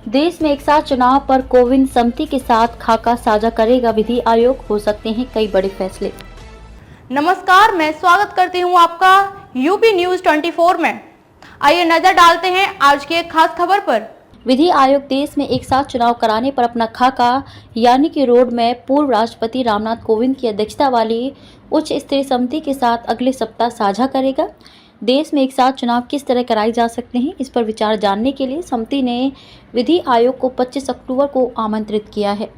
देश में एक साथ चुनाव पर कोविन समिति के साथ खाका साझा करेगा विधि आयोग, हो सकते हैं कई बड़े फैसले। नमस्कार, मैं स्वागत करती हूं आपका यूपी न्यूज 24 में। आइए नजर डालते हैं आज की एक खास खबर पर। विधि आयोग देश में एक साथ चुनाव कराने पर अपना खाका यानी कि रोड मैप पूर्व राष्ट्रपति रामनाथ कोविंद की अध्यक्षता वाली उच्च स्तरीय समिति के साथ अगले सप्ताह साझा करेगा। देश में एक साथ चुनाव किस तरह कराए जा सकते हैं, इस पर विचार जानने के लिए समिति ने विधि आयोग को 25 अक्टूबर को आमंत्रित किया है।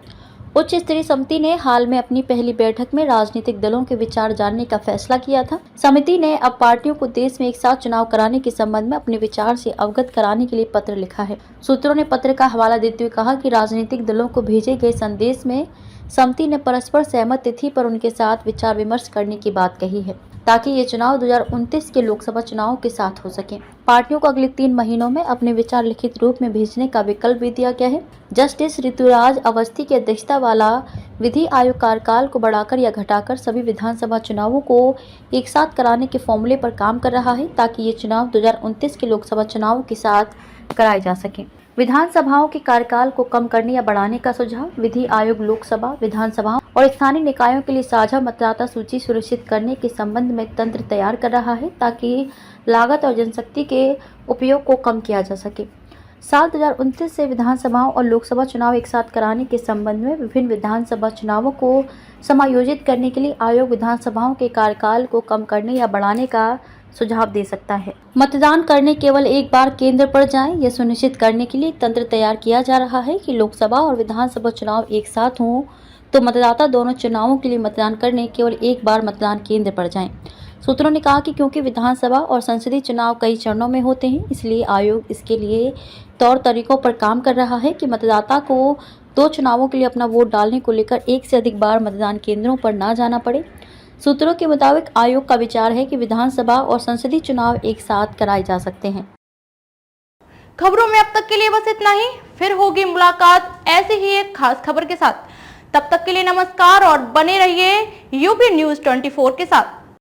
उच्च स्तरीय समिति ने हाल में अपनी पहली बैठक में राजनीतिक दलों के विचार जानने का फैसला किया था। समिति ने अब पार्टियों को देश में एक साथ चुनाव कराने के संबंध में अपने विचार से अवगत कराने के लिए पत्र लिखा है। सूत्रों ने पत्र का हवाला देते हुए कहा कि राजनीतिक दलों को भेजे गए संदेश में समिति ने परस्पर सहमत तिथि पर उनके साथ विचार विमर्श करने की बात कही है, ताकि ये चुनाव 2029 के लोकसभा चुनाव के साथ हो सके। पार्टियों को अगले 3 महीनों में अपने विचार लिखित रूप में भेजने का विकल्प भी दिया गया है। जस्टिस ऋतुराज अवस्थी की अध्यक्षता वाला विधि आयोग कार्यकाल को बढ़ाकर या घटाकर सभी विधानसभा चुनावों को एक साथ कराने के फॉर्मूले पर काम कर रहा है, ताकि ये चुनाव 2029 के लोकसभा चुनाव के साथ कराए जा सके। विधानसभाओं के कार्यकाल को कम करने या बढ़ाने का सुझाव। विधि आयोग लोकसभा, विधानसभाओं और स्थानीय निकायों के लिए साझा मतदाता सूची सुनिश्चित करने के संबंध में तंत्र तैयार कर रहा है, ताकि लागत और जनशक्ति के उपयोग को कम किया जा सके। साल 2029 से विधानसभाओं और लोकसभा चुनाव एक साथ कराने के संबंध में विभिन्न विधानसभा चुनावों को समायोजित करने के लिए आयोग विधानसभाओं के कार्यकाल को कम करने या बढ़ाने का सुझाव दे सकता है। मतदान करने केवल एक बार केंद्र पर जाएं, यह सुनिश्चित करने के लिए तंत्र तैयार किया जा रहा है कि लोकसभा और विधानसभा चुनाव एक साथ हों, तो मतदाता दोनों चुनावों के लिए मतदान करने केवल एक बार मतदान केंद्र पर जाएं। सूत्रों ने कहा कि क्योंकि विधानसभा और संसदीय चुनाव कई चरणों में होते हैं, इसलिए आयोग इसके लिए तौर तरीकों पर काम कर रहा है कि मतदाता को 2 चुनावों के लिए अपना वोट डालने को लेकर एक से अधिक बार मतदान केंद्रों पर न जाना पड़े। सूत्रों के मुताबिक आयोग का विचार है कि विधानसभा और संसदीय चुनाव एक साथ कराए जा सकते हैं। खबरों में अब तक के लिए बस इतना ही। फिर होगी मुलाकात ऐसे ही एक खास खबर के साथ। तब तक के लिए नमस्कार और बने रहिए यूपी न्यूज 24 के साथ।